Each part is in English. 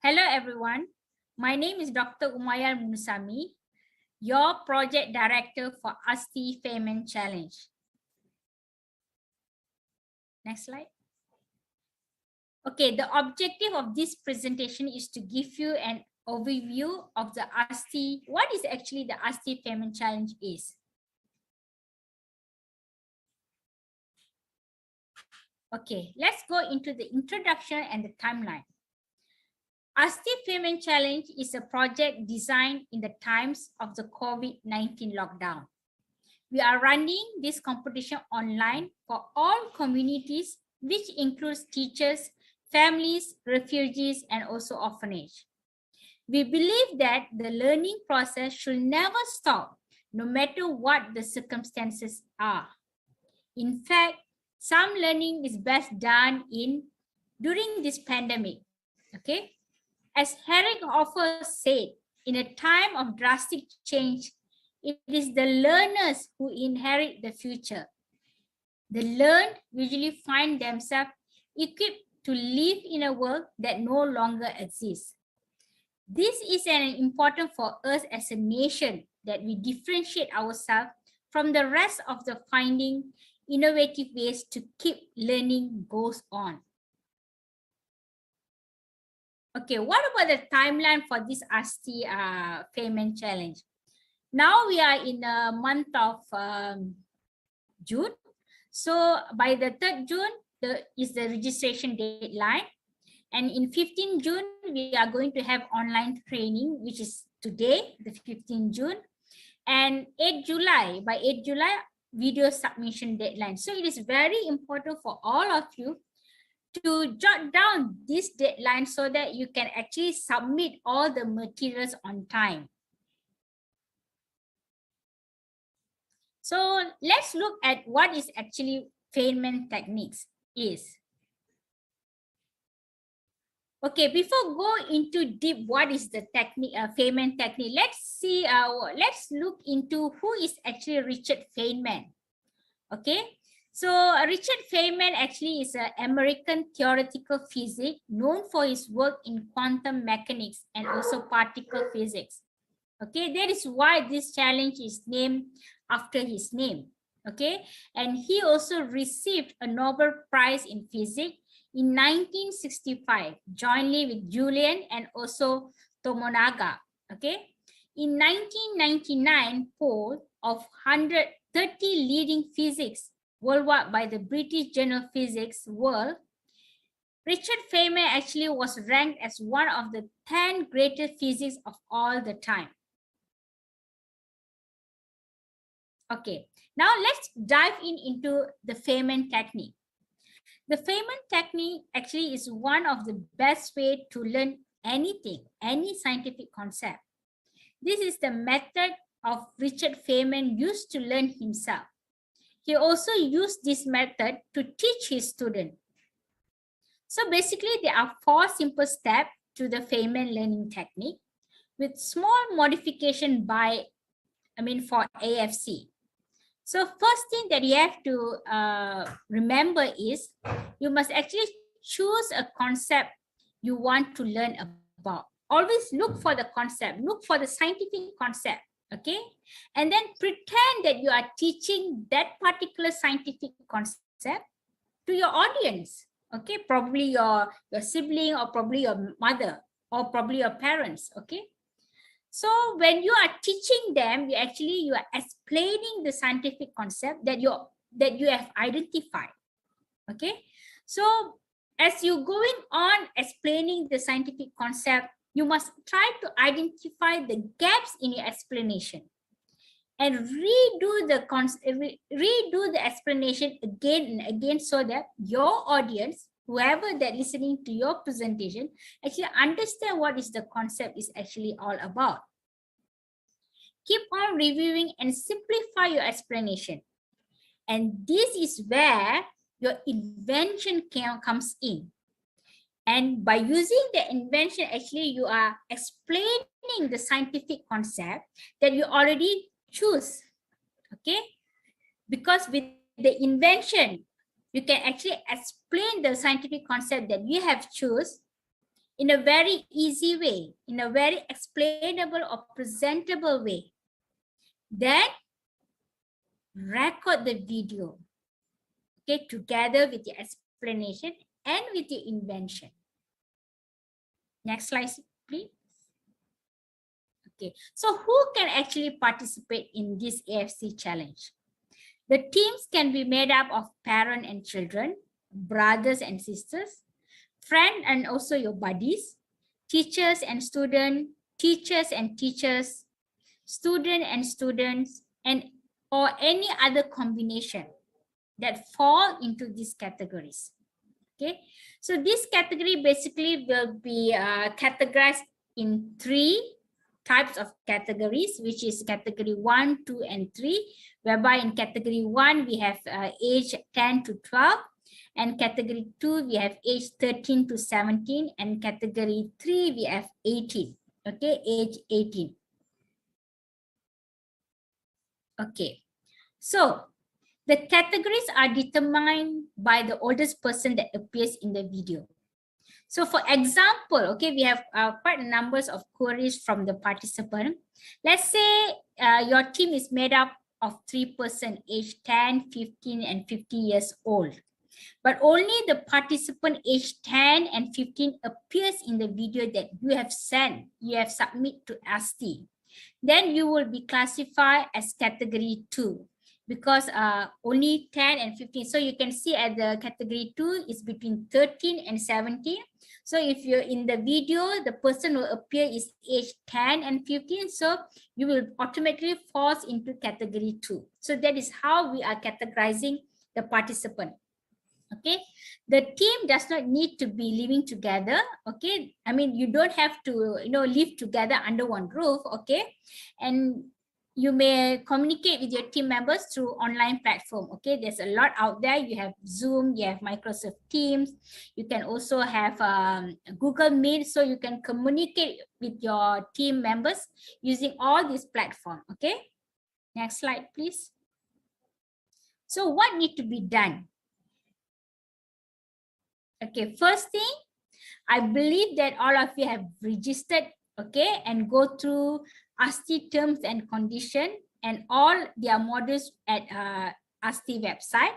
Hello everyone, my name is Dr. Umaiyal Munusamy, your project director for Asti Feynman Challenge. Next slide. Okay, the objective of this presentation is to give you an overview of the Asti, what is actually the Asti Feynman Challenge is. Okay, let's go into the introduction and the timeline. Asti Feynman Challenge is a project designed in the times of the COVID-19 lockdown. We are running this competition online for all communities, which includes teachers, families, refugees, and also orphanage. We believe that the learning process should never stop, no matter what the circumstances are. In fact, some learning is best done during this pandemic. Okay. As Herrick Hoffer said, in a time of drastic change, it is the learners who inherit the future. The learned usually find themselves equipped to live in a world that no longer exists. This is important for us as a nation, that we differentiate ourselves from the rest of the finding innovative ways to keep learning goes on. Okay, what about the timeline for this Asti Feynman Challenge? Now we are in the month of June. So by the 3rd June is the registration deadline. And in 15 June, we are going to have online training, which is today, the 15th June. And 8 July, by 8 July, video submission deadline. So it is very important for all of you to jot down this deadline so that you can actually submit all the materials on time. So let's look at what is actually Feynman techniques is. Okay, before go into deep what is the technique, Feynman technique, let's look into who is actually Richard Feynman. Okay. So Richard Feynman actually is an American theoretical physicist known for his work in quantum mechanics and also particle physics. Okay, that is why this challenge is named after his name. Okay, and he also received a Nobel Prize in Physics in 1965, jointly with Julian and also Tomonaga. Okay, in 1999 poll of 130 leading physicists worldwide by the British Journal Physics World, Richard Feynman actually was ranked as one of the 10 greatest physicists of all the time. Okay, now let's dive into the Feynman technique. The Feynman technique actually is one of the best ways to learn anything, any scientific concept. This is the method of Richard Feynman used to learn himself. He also used this method to teach his students. So basically, there are 4 simple steps to the Feynman learning technique with small modification for AFC. So first thing that you have to remember is you must actually choose a concept you want to learn about. Always look for the concept, look for the scientific concept. Okay, and then pretend that you are teaching that particular scientific concept to your audience. Okay, probably your sibling, or probably your mother, or probably your parents. Okay, so when you are teaching them, you are explaining the scientific concept that you have identified. Okay, so as you're going on explaining the scientific concept, you must try to identify the gaps in your explanation and redo the explanation again and again so that your audience, whoever that listening to your presentation, actually understand what is the concept is actually all about. Keep on reviewing and simplify your explanation. And this is where your invention comes in. And by using the invention, actually you are explaining the scientific concept that you already choose. Okay, because with the invention, you can actually explain the scientific concept that you have choose in a very easy way, in a very explainable or presentable way, then record the video, okay, together with your explanation and with your invention. Next slide, please. Okay, so who can actually participate in this AFC challenge? The teams can be made up of parents and children, brothers and sisters, friends and also your buddies, teachers and students, teachers and teachers, student and students, and or any other combination that fall into these categories. Okay, so this category basically will be categorized in 3 types of categories, which is category 1, 2, and 3, whereby in category 1 we have age 10 to 12, and category 2 we have age 13 to 17, and category 3 we have 18, okay, age 18. Okay, so the categories are determined by the oldest person that appears in the video. So for example, okay, we have quite a numbers of queries from the participant. Let's say your team is made up of 3 persons, age 10, 15, and 50 years old. But only the participant age 10 and 15 appears in the video that you have sent, you have submitted to Asti. Then you will be classified as category 2. Because only 10 and 15. So you can see at the category 2 is between 13 and 17. So if you're in the video, the person will appear is age 10 and 15. So you will automatically fall into category 2. So that is how we are categorizing the participant. Okay, the team does not need to be living together. Okay, I mean, you don't have to, live together under one roof. Okay, and you may communicate with your team members through online platform. Okay, there's a lot out there. You have Zoom, you have Microsoft Teams. You can also have Google Meet, so you can communicate with your team members using all these platforms. Okay, next slide, please. So what needs to be done? Okay, first thing, I believe that all of you have registered, okay, and go through Asti terms and condition and all their modules at Asti website.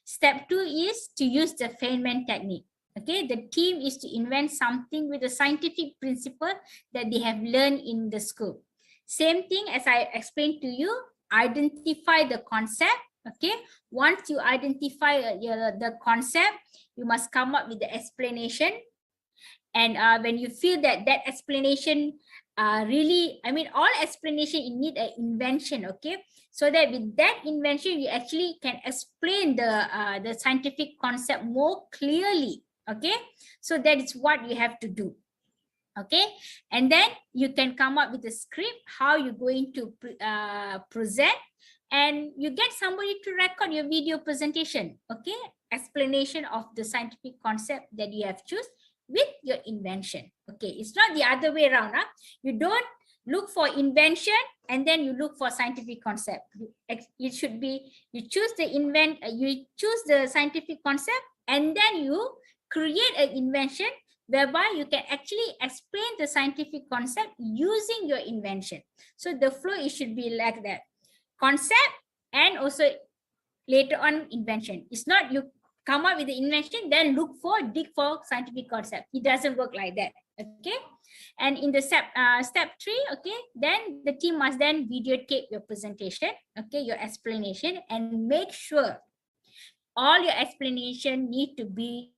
Step 2 is to use the Feynman technique. Okay, the team is to invent something with a scientific principle that they have learned in the school. Same thing as I explained to you, identify the concept. Okay, once you identify the concept, you must come up with the explanation. And when you feel that explanation really, I mean, all explanation, you need an invention, okay? So that with that invention, you actually can explain the scientific concept more clearly, okay? So that is what you have to do, okay? And then you can come up with a script, how you're going to present, and you get somebody to record your video presentation, okay? Explanation of the scientific concept that you have chosen with your invention. Okay, it's not the other way around. Huh? You don't look for invention and then you look for scientific concept. It should be you choose the scientific concept and then you create an invention whereby you can actually explain the scientific concept using your invention. So the flow, it should be like that. Concept and also later on invention. It's not you come up with the invention, then dig for scientific concept. It doesn't work like that. Okay. And in the step 3, okay, then the team must then videotape your presentation, okay, your explanation, and make sure all your explanation need to be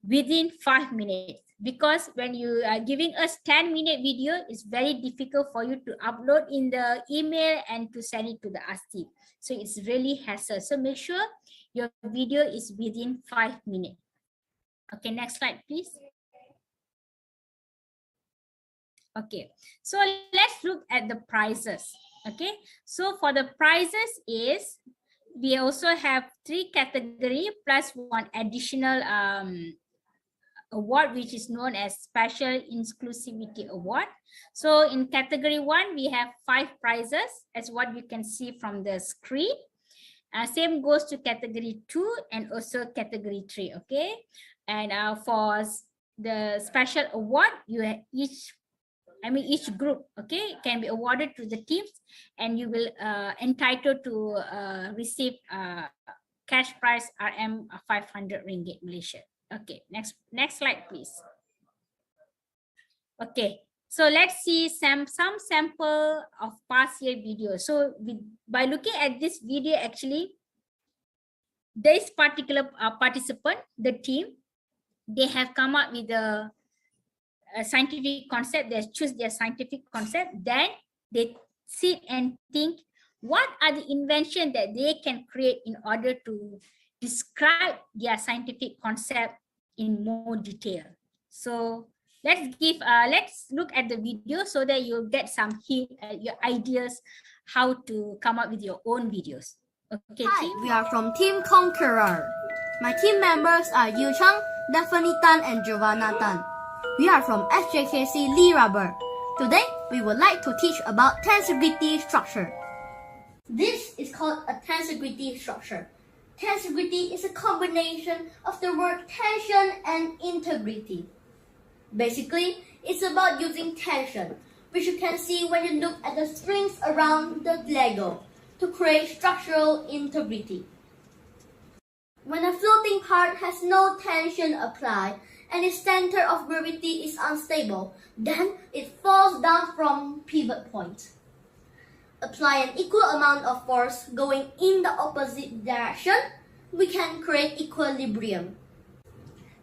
within 5 minutes. Because when you are giving us 10-minute video, it's very difficult for you to upload in the email and to send it to the Asti. So it's really hassle. So make sure your video is within 5 minutes. Okay, next slide, please. Okay, so let's look at the prizes. Okay, so for the prizes is, we also have 3 categories plus 1 additional award, which is known as Special Inclusivity Award. So in category 1, we have 5 prizes as what you can see from the screen. Same goes to category 2 and also category 3, okay? And for the special award, each group, okay, can be awarded to the teams, and you will entitled to receive cash prize RM 500 ringgit Malaysia. Okay, next slide, please. Okay, so let's see some sample of past year video. So by looking at this video, actually, this particular participant, the team, they have come up with a scientific concept. They choose their scientific concept. Then they sit and think, what are the inventions that they can create in order to describe their scientific concept in more detail. So let's look at the video so that you'll get some your ideas how to come up with your own videos. Okay. Hi, team? we are from Team Conqueror. My team members are Yu Chang, Daphne Tan, and Giovanna Tan. We are from SJKC Lee Rubber. Today, we would like to teach about tensegrity structure. This is called a tensegrity structure. Tensegrity is a combination of the word tension and integrity. Basically, it's about using tension, which you can see when you look at the strings around the Lego, to create structural integrity. When a floating part has no tension applied and its center of gravity is unstable, then it falls down from pivot point. Apply an equal amount of force going in the opposite direction, we can create equilibrium.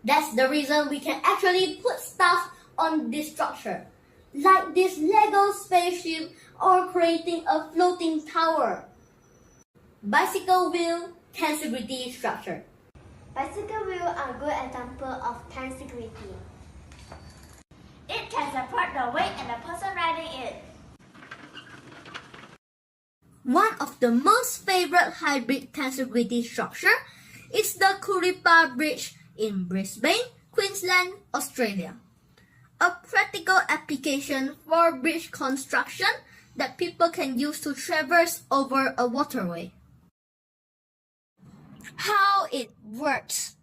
That's the reason we can actually put stuff on this structure, like this Lego spaceship or creating a floating tower. Bicycle wheel tensegrity structure. Bicycle wheels are a good example of tensegrity. It can support the weight and the person riding it. One of the most favorite hybrid tensegrity structure is the Kuripa Bridge in Brisbane, Queensland, Australia. A practical application for bridge construction that people can use to traverse over a waterway. How it works.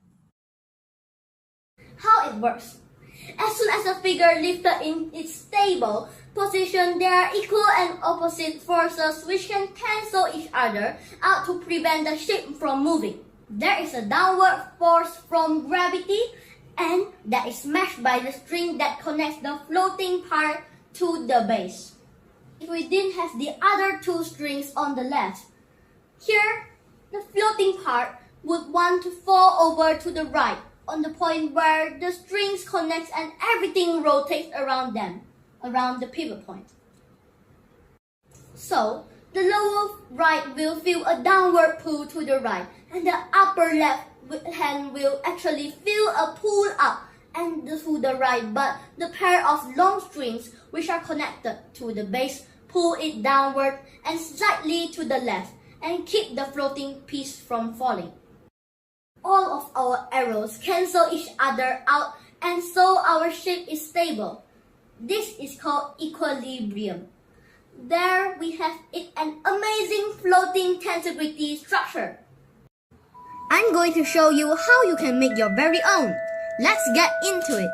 As soon as a figure lifted in its stable position, there are equal and opposite forces which can cancel each other out to prevent the ship from moving. There is a downward force from gravity, and that is matched by the string that connects the floating part to the base. If we didn't have the other two strings on the left, here the floating part would want to fall over to the right on the point where the strings connect and everything rotates around them, around the pivot point. So, the lower right will feel a downward pull to the right, and the upper left hand will actually feel a pull up and to the right, but the pair of long strings which are connected to the base pull it downward and slightly to the left and keep the floating piece from falling. All of our arrows cancel each other out, and so our shape is stable. This is called equilibrium. There we have it, an amazing floating tensegrity structure. I'm going to show you how you can make your very own. Let's get into it.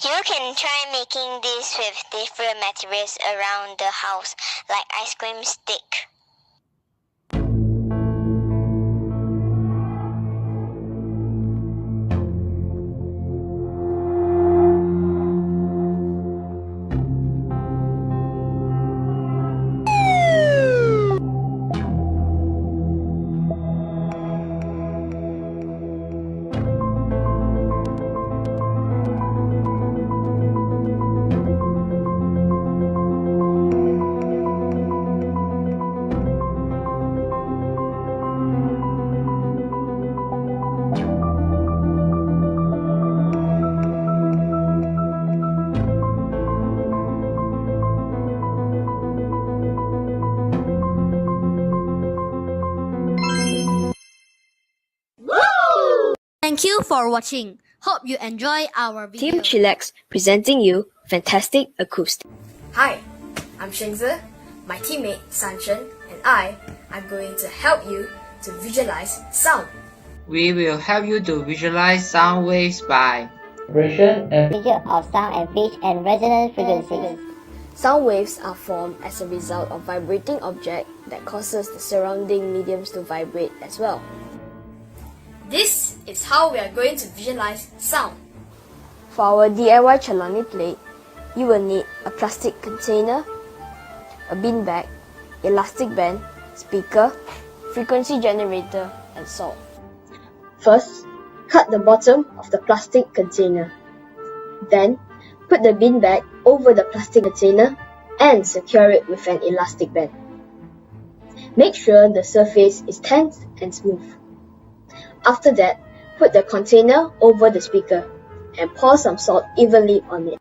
You can try making this with different materials around the house, like ice cream stick. for watching. Hope you enjoy our video. Team Chillax presenting you Fantastic Acoustic. Hi, I'm Shengzi. My teammate Sanshen and I are going to help you to visualize sound. We will help you to visualize sound waves by vibration and measure of sound and pitch and resonant frequencies. Sound waves are formed as a result of vibrating object that causes the surrounding mediums to vibrate as well. This is how we are going to visualize sound. For our DIY Chalani plate, you will need a plastic container, a beanbag, elastic band, speaker, frequency generator, and salt. First, cut the bottom of the plastic container. Then, put the beanbag over the plastic container and secure it with an elastic band. Make sure the surface is tense and smooth. After that, put the container over the speaker and pour some salt evenly on it.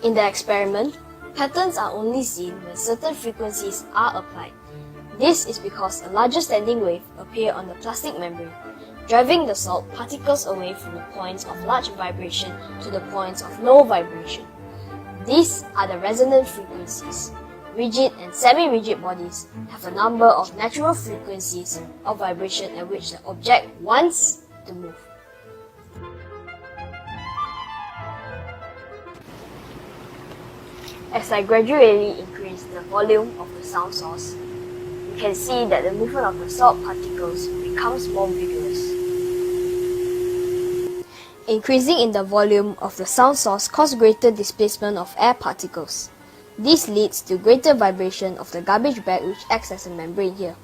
In the experiment, patterns are only seen when certain frequencies are applied. This is because a larger standing wave appears on the plastic membrane, driving the salt particles away from the points of large vibration to the points of low vibration. These are the resonant frequencies. Rigid and semi-rigid bodies have a number of natural frequencies of vibration at which the object wants to move. As I gradually increase the volume of the sound source, you can see that the movement of the salt particles becomes more vigorous. Increasing in the volume of the sound source causes greater displacement of air particles. This leads to greater vibration of the garbage bag which acts as a membrane here.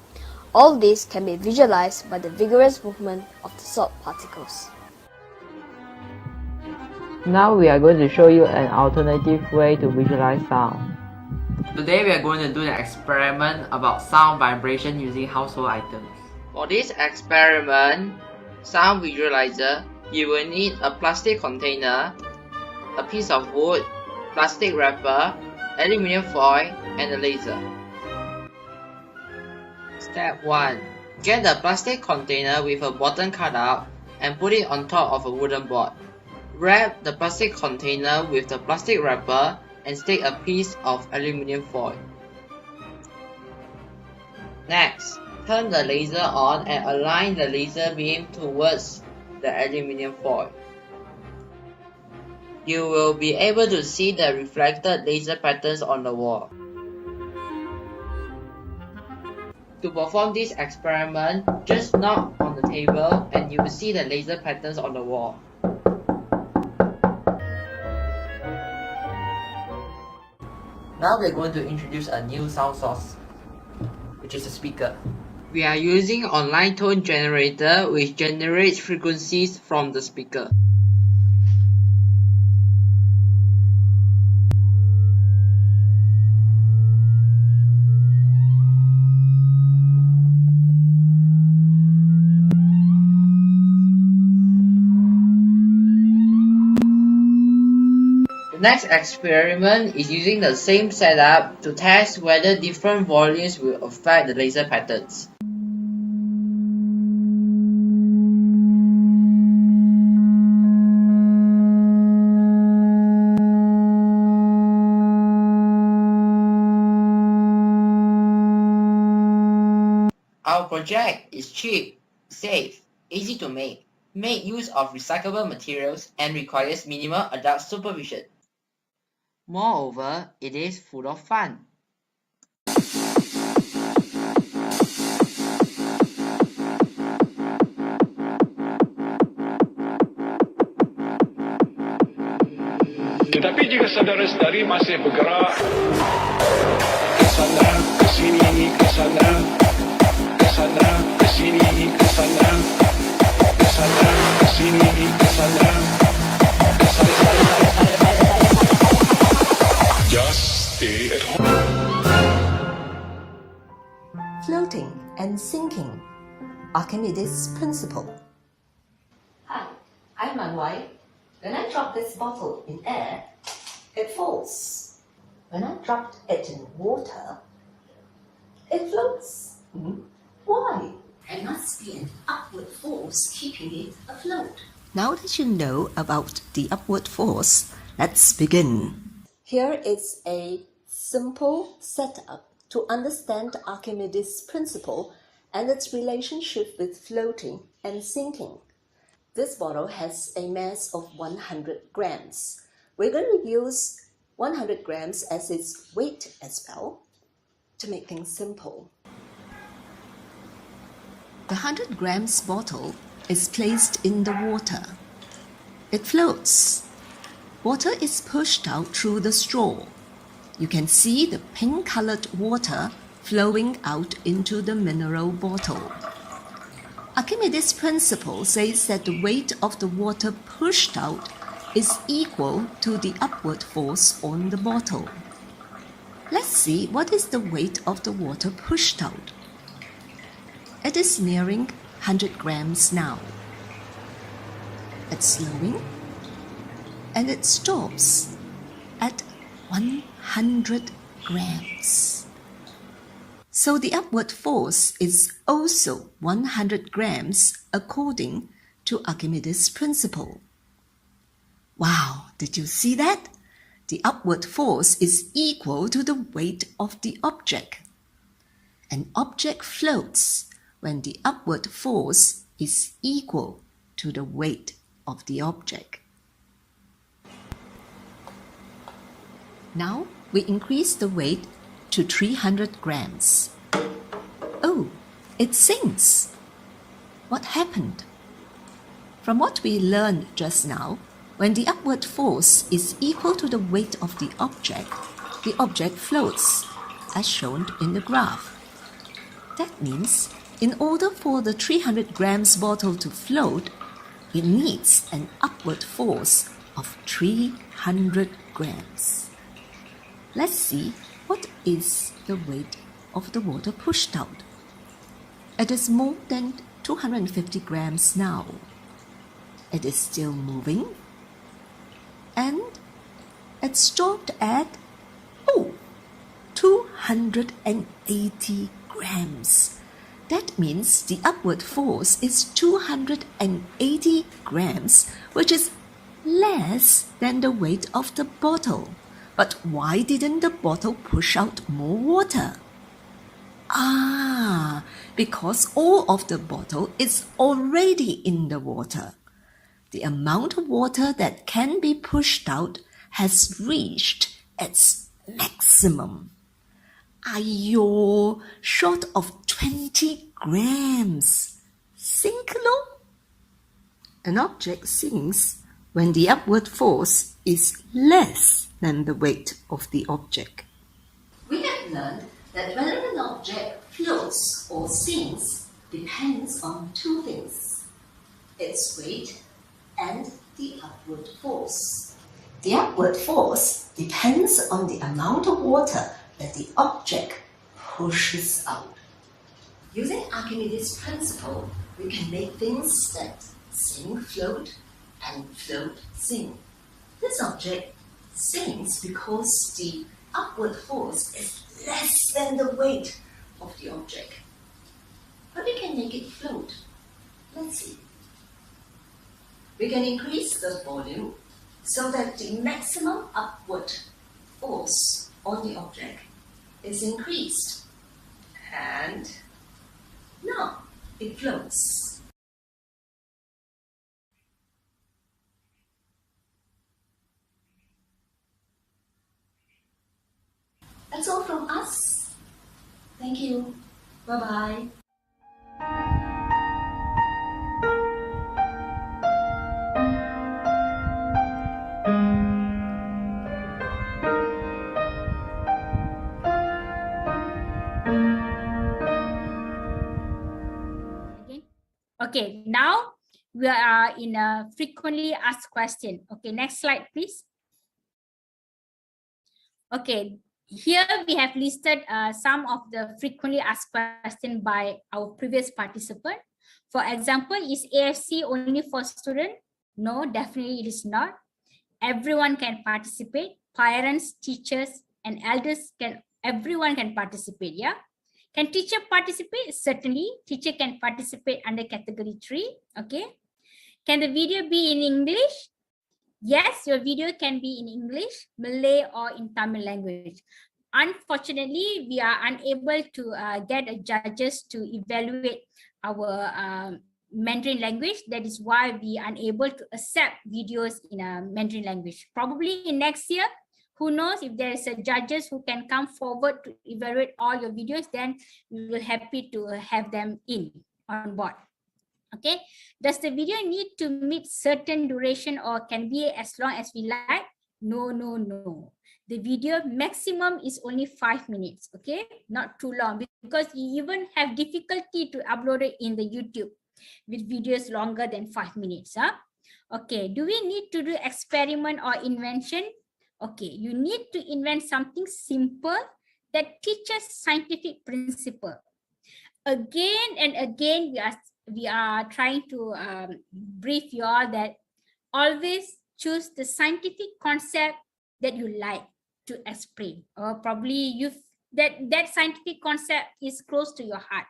All this can be visualized by the vigorous movement of the salt particles. now we are going to show you an alternative way to visualize sound. Today we are going to do the experiment about sound vibration using household items. For this experiment, sound visualizer, you will need a plastic container, a piece of wood, plastic wrapper, aluminium foil, and a laser. Step 1. Get the plastic container with a bottom cut out and put it on top of a wooden board. Wrap the plastic container with the plastic wrapper and stick a piece of aluminium foil. Next, turn the laser on and align the laser beam towards the aluminium foil. You will be able to see the reflected laser patterns on the wall. To perform this experiment, just knock on the table and you will see the laser patterns on the wall. Now we're going to introduce a new sound source, which is a speaker. We are using online tone generator which generates frequencies from the speaker. The next experiment is using the same setup to test whether different volumes will affect the laser patterns. Our project is cheap, safe, easy to make, make use of recyclable materials, and requires minimal adult supervision. Moreover, it is full of fun. Tetapi jika saudara-saudari masih bergerak ke sana, ke sini, ke sana, ke sana, ke sini, ke sana, ke sana, ke sini, ke sana, ke sana, just stay at home. Floating and sinking Archimedes' principle. Hi, I'm Umaiyal. When I drop this bottle in air, it falls. When I dropped it in water, it floats. Why? There must be an upward force keeping it afloat. Now that you know about the upward force, let's begin. Here is a simple setup to understand Archimedes' principle and its relationship with floating and sinking. This bottle has a mass of 100 grams. We're going to use 100 grams as its weight as well to make things simple. The 100 grams bottle is placed in the water. It floats. Water is pushed out through the straw. You can see the pink-colored water flowing out into the mineral bottle. Archimedes' principle says that the weight of the water pushed out is equal to the upward force on the bottle. Let's see what is the weight of the water pushed out. It is nearing 100 grams now. It's slowing and it stops at 100 grams. So the upward force is also 100 grams according to Archimedes' principle. Wow, did you see that? The upward force is equal to the weight of the object. An object floats when the upward force is equal to the weight of the object. Now we increase the weight to 300 grams. Oh, it sinks. What happened? From what we learned just now, when the upward force is equal to the weight of the object floats, as shown in the graph. That means, in order for the 300 grams bottle to float, it needs an upward force of 300 grams. Let's see what is the weight of the water pushed out. It is more than 250 grams now. It is still moving. And it stopped at 280 grams. That means the upward force is 280 grams, which is less than the weight of the bottle. But why didn't the bottle push out more water? Because all of the bottle is already in the water. The amount of water that can be pushed out has reached its maximum. Ayo, short of 20 grams. Sink low? An object sinks when the upward force is less than the weight of the object. We have learned that whether an object floats or sinks depends on two things: its weight and the upward force. The upward force depends on the amount of water that the object pushes out. Using Archimedes' principle, we can make things that sink float and float sink. This object sinks because the upward force is less than the weight of the object. But we can make it float. Let's see. We can increase the volume so that the maximum upward force on the object is increased. And now it floats. That's all from us. Thank you. Bye-bye. Okay, now we are in a frequently asked question. Okay, next slide, please. Okay, here we have listed some of the frequently asked questions by our previous participant. For example, is AFC only for students? No, definitely it is not. Everyone can participate. Parents, teachers, and elders everyone can participate. Yeah. Can teacher participate? Certainly, teacher can participate under category 3. Okay. Can the video be in English? Yes, your video can be in English, Malay, or in Tamil language. Unfortunately, we are unable to get judges to evaluate our Mandarin language. That is why we are unable to accept videos in a Mandarin language. Probably in next year, who knows, if there is a judges who can come forward to evaluate all your videos, then we will happy to have them on board. Okay, does the video need to meet certain duration or can be as long as we like? No, no, no. The video maximum is only 5 minutes. Okay, not too long, because you even have difficulty to upload it in the YouTube with videos longer than 5 minutes. Okay, do we need to do experiment or invention? Okay, you need to invent something simple that teaches scientific principle. Again and again, we are trying to brief you all that always choose the scientific concept that you like to explain, or probably that scientific concept is close to your heart,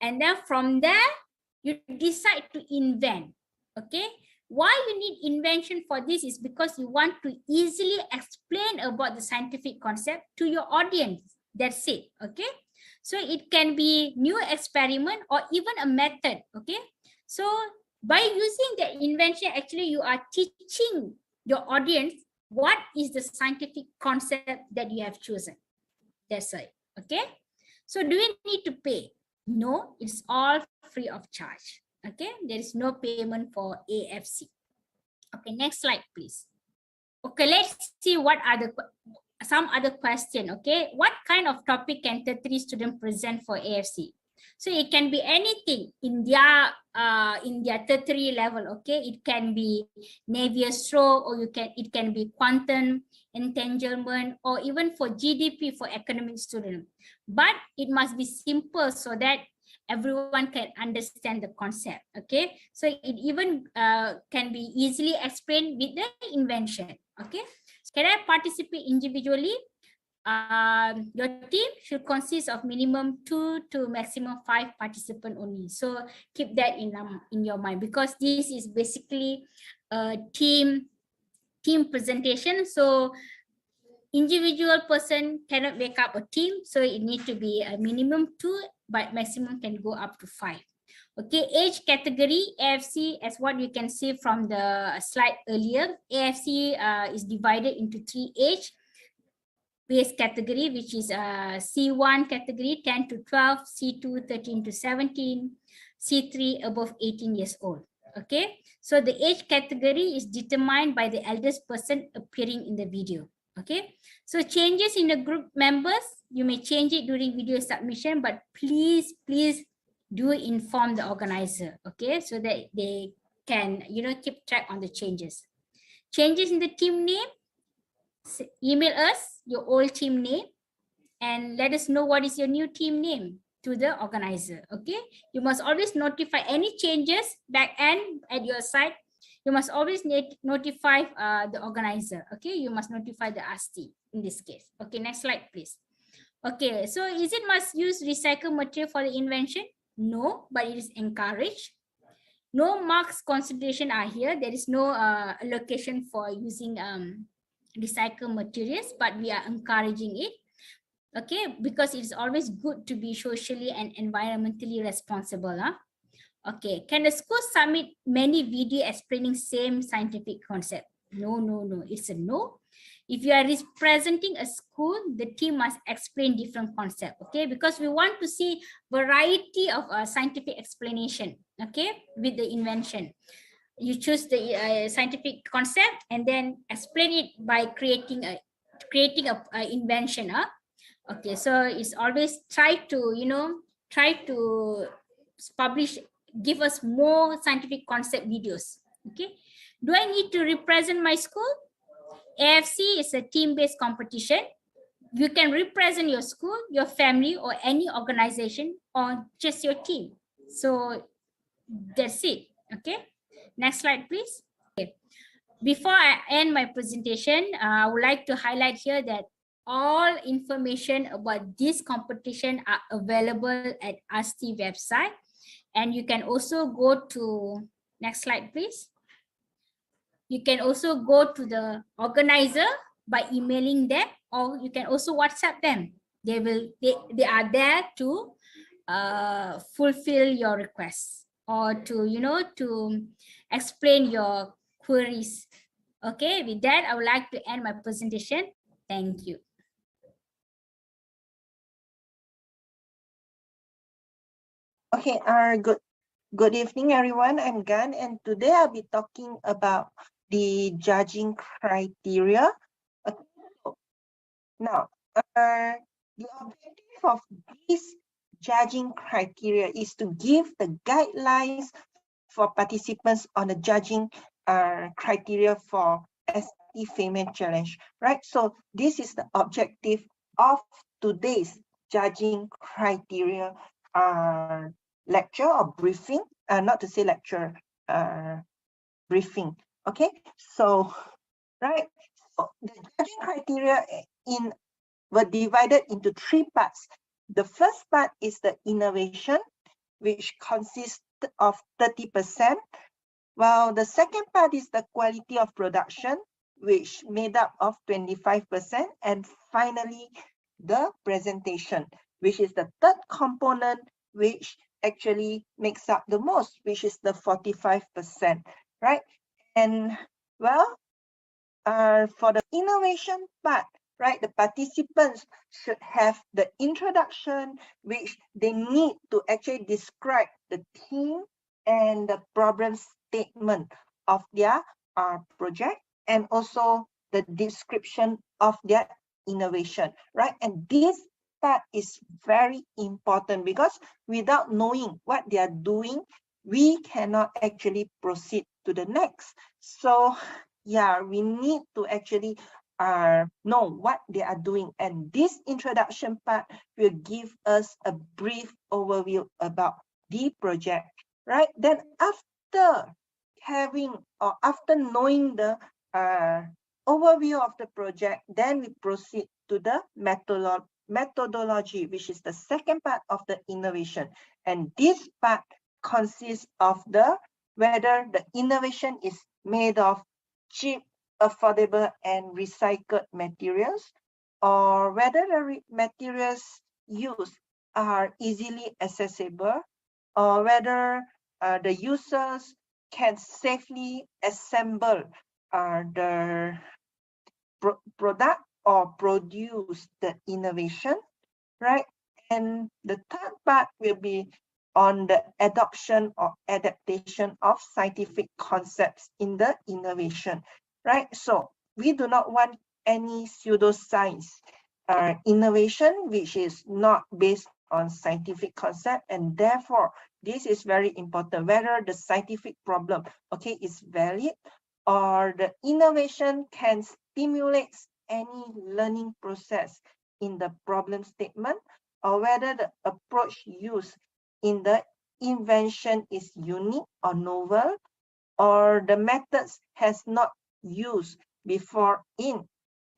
and then from there you decide to invent. Okay, why you need invention for this is because you want to easily explain about the scientific concept to your audience. That's it. Okay, so it can be new experiment or even a method. Okay, so by using the invention, actually you are teaching your audience what is the scientific concept that you have chosen. That's right. Okay, so do we need to pay? No, it's all free of charge. Okay, there is no payment for AFC. Okay, next slide, please. Okay, let's see what are some other question. Okay, what kind of topic can tertiary student present for AFC? So it can be anything in their tertiary level. Okay, it can be Navier stroke, or it can be quantum entanglement, or even for GDP for academic student. But it must be simple so that everyone can understand the concept. Okay, so it even can be easily explained with the invention. Okay, can I participate individually? Your team should consist of minimum 2 to maximum 5 participants only. So keep that in your mind, because this is basically a team presentation. So individual person cannot make up a team, so it needs to be a minimum 2, but maximum can go up to 5. Okay, age category, AFC, as what you can see from the slide earlier, AFC is divided into 3 age base category, which is C1 category 10 to 12, C2 13 to 17, C3 above 18 years old. Okay, so the age category is determined by the eldest person appearing in the video. Okay, so changes in the group members, you may change it during video submission, but please do inform the organizer. Okay, so that they can keep track on the changes. Changes in the team name, email us your old team name and let us know what is your new team name to the organizer. Okay, you must always notify any changes back end at your site. You must always notify the organizer. Okay, you must notify the Asti in this case. Okay, next slide, please. Okay, so is it must use recycled material for the invention? No, but it is encouraged. No marks consideration are here. There is no allocation for using recycled materials, but we are encouraging it. Okay, because it's always good to be socially and environmentally responsible. Okay, can the school submit many videos explaining same scientific concept? No, it's a no. If you are representing a school, the team must explain different concept. Okay, because we want to see variety of scientific explanation. Okay, with the invention, you choose the scientific concept and then explain it by creating a invention. Okay, so it's always try to publish, give us more scientific concept videos. Okay, do I need to represent my school? AFC is a team-based competition. You can represent your school, your family, or any organization, or just your team. So That's it. Okay. Next slide, please. Okay. Before I end my presentation, I would like to highlight here that all information about this competition are available at Asti website. And you can also go to, next slide, please. You can also go to the organizer by emailing them, or you can also WhatsApp them. They are there to fulfill your requests, or to to explain your queries. Okay, with that I would like to end my presentation. Thank you. Okay, good evening, everyone. I'm Gan, and today I'll be talking about the judging criteria. Okay. Now, the objective of this judging criteria is to give the guidelines for participants on the judging criteria for Asti Feynman challenge, right? So this is the objective of today's judging criteria lecture or briefing, not to say lecture, briefing. Okay, so right, so the judging criteria were divided into 3 parts. The first part is the innovation, which consists of 30%, while the second part is the quality of production, which made up of 25%, and finally the presentation, which is the third component, which actually makes up the most, which is the 45%, right? And well, for the innovation part, right, the participants should have the introduction, which they need to actually describe the theme and the problem statement of their project, and also the description of their innovation, right? And this part is very important, because without knowing what they are doing, we cannot actually proceed to the next. So yeah, we need to actually know what they are doing, and this introduction part will give us a brief overview about the project, right? Then after having, or after knowing the overview of the project, then we proceed to the methodology, which is the second part of the innovation. And this part consists of whether the innovation is made of cheap, affordable, and recycled materials, or whether the materials used are easily accessible, or whether the users can safely assemble the product or produce the innovation, right? And the third part will be on the adoption or adaptation of scientific concepts in the innovation, right? So we do not want any pseudoscience innovation which is not based on scientific concept, and therefore this is very important, whether the scientific problem, okay, is valid, or the innovation can stimulate any learning process in the problem statement, or whether the approach used in the invention is unique or novel, or the methods has not used before in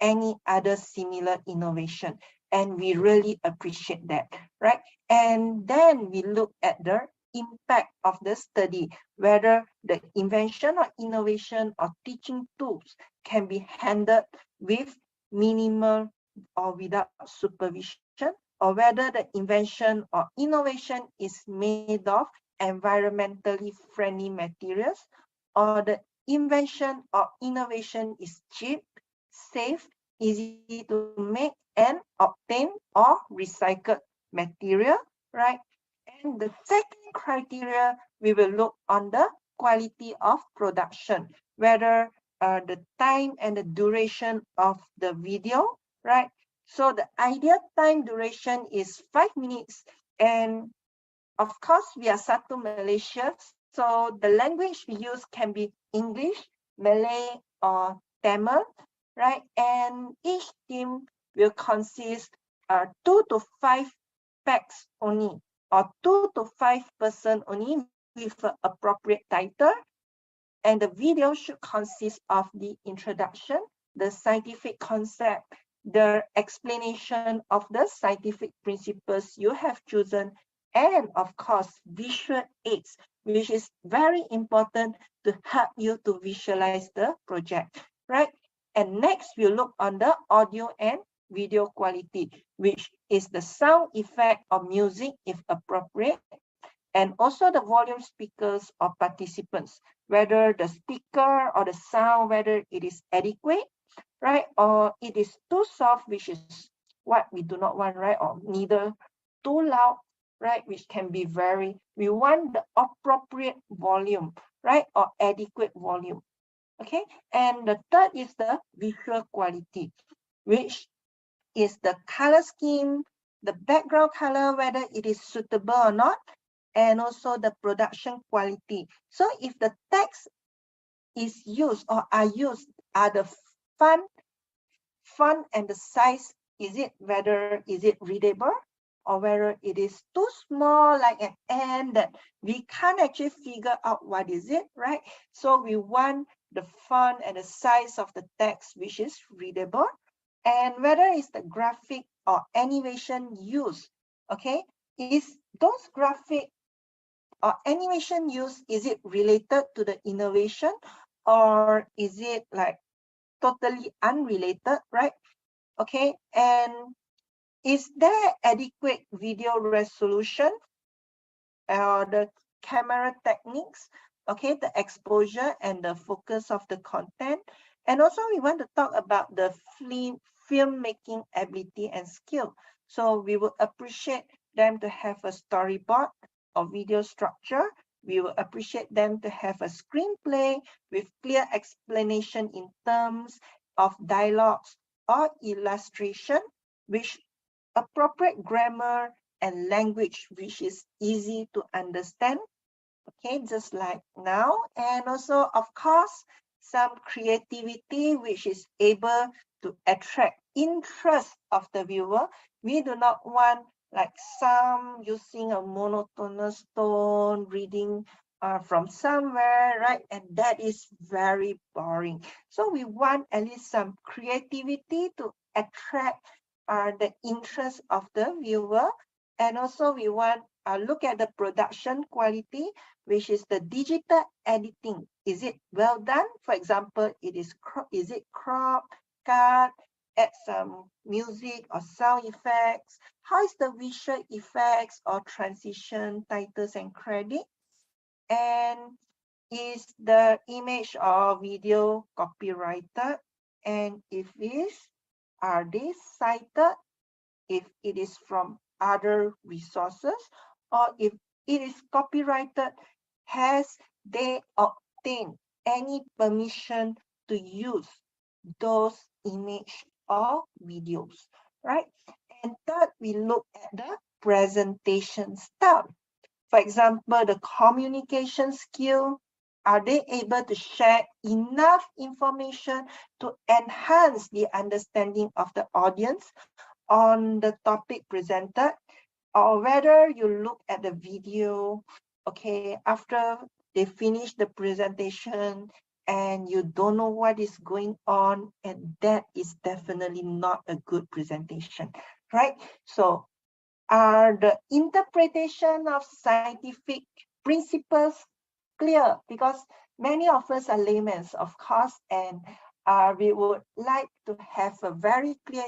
any other similar innovation. And we really appreciate that, right? And then we look at the impact of the study, whether the invention or innovation or teaching tools can be handled with minimal or without supervision, or whether the invention or innovation is made of environmentally friendly materials, or the invention or innovation is cheap, safe, easy to make and obtain, or recycled material, right? And the second criteria, we will look on the quality of production, whether the time and the duration of the video, right? So the ideal time duration is 5 minutes, and of course we are Satu Malaysia, so the language we use can be English, Malay, or Tamil, right? And each team will consist 2 to 5 packs only, or 2 to 5 person only, with an appropriate title. And the video should consist of the introduction, the scientific concept, the explanation of the scientific principles you have chosen, and of course, visual aids, which is very important to help you to visualize the project, right? And next, we'll look on the audio and video quality, which is the sound effect of music if appropriate, and also the volume speakers or participants, whether the speaker or the sound, whether it is adequate, right? Or it is too soft, which is what we do not want, right? Or neither too loud, right? Which can be we want the appropriate volume, right? Or adequate volume, okay? And the third is the visual quality, which is the color scheme, the background color, whether it is suitable or not, and also the production quality. So if the text is used or are the font and the size, whether is it readable, or whether it is too small like an ant that we can't actually figure out what is it, right? So we want the font and the size of the text which is readable, and whether it's the graphic or animation used, okay? Is those graphic or animation used, is it related to the innovation, or is it like totally unrelated, right? Okay, and is there adequate video resolution or the camera techniques, okay, the exposure and the focus of the content? And also we want to talk about the filmmaking ability and skill. So we will appreciate them to have a storyboard or video structure. We will appreciate them to have a screenplay with clear explanation in terms of dialogues or illustration, which appropriate grammar and language, which is easy to understand, okay, just like now. And also, of course, some creativity, which is able to attract interest of the viewer. We do not want like some using a monotonous tone, reading from somewhere, right? And that is very boring. So we want at least some creativity to attract the interest of the viewer. And also we want look at the production quality, which is the digital editing. Is it well done? For example, is it cropped, cut, add some music or sound effects? How is the visual effects or transition, titles and credits? And is the image or video copyrighted? And if is, are they cited? If it is from other resources, or if it is copyrighted, has they obtained any permission to use those image or videos, right? And third, we look at the presentation style. For example, the communication skill, are they able to share enough information to enhance the understanding of the audience on the topic presented? Or whether you look at the video, okay, after they finish the presentation and you don't know what is going on, and that is definitely not a good presentation, right? So are the interpretation of scientific principles clear? Because many of us are laymen, of course, and we would like to have a very clear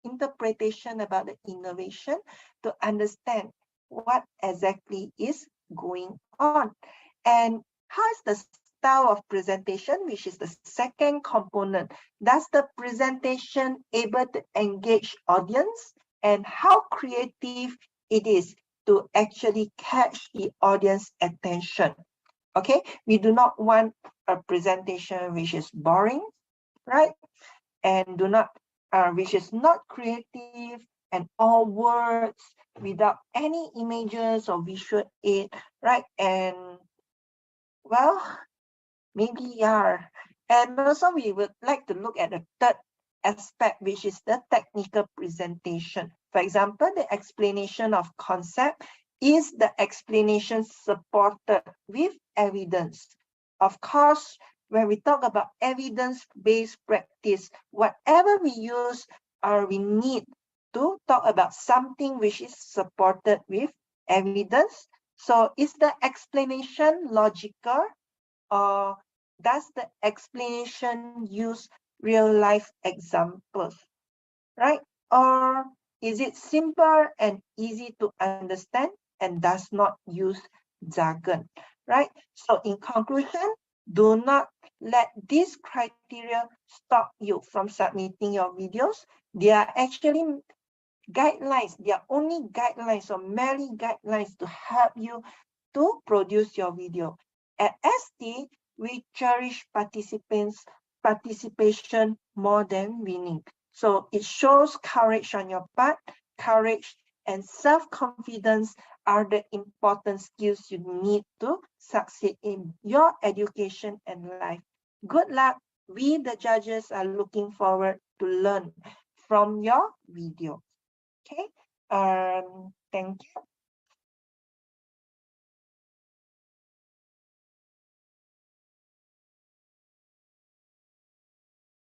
interpretation about the innovation to understand what exactly is going on. And how is the style of presentation, which is the second component? Does the presentation able to engage audience, and how creative it is to actually catch the audience attention? Okay, we do not want a presentation which is boring, right? And which is not creative and all words without any images or visual aid, right? And well, maybe yeah. And also we would like to look at the third aspect, which is the technical presentation. For example, the explanation of concept. is the explanation supported with evidence? Of course, when we talk about evidence-based practice, whatever we use, we need to talk about something which is supported with evidence. So is the explanation logical, or does the explanation use real life examples, right? Or is it simple and easy to understand and does not use jargon, right? So in conclusion, do not let these criteria stop you from submitting your videos. They are actually guidelines. They are only guidelines or merely guidelines to help you to produce your video. At ST, we cherish participation more than winning. So it shows courage on your part. Courage and self-confidence are the important skills you need to succeed in your education and life. Good luck. We, the judges, are looking forward to learn from your video. Okay, thank you.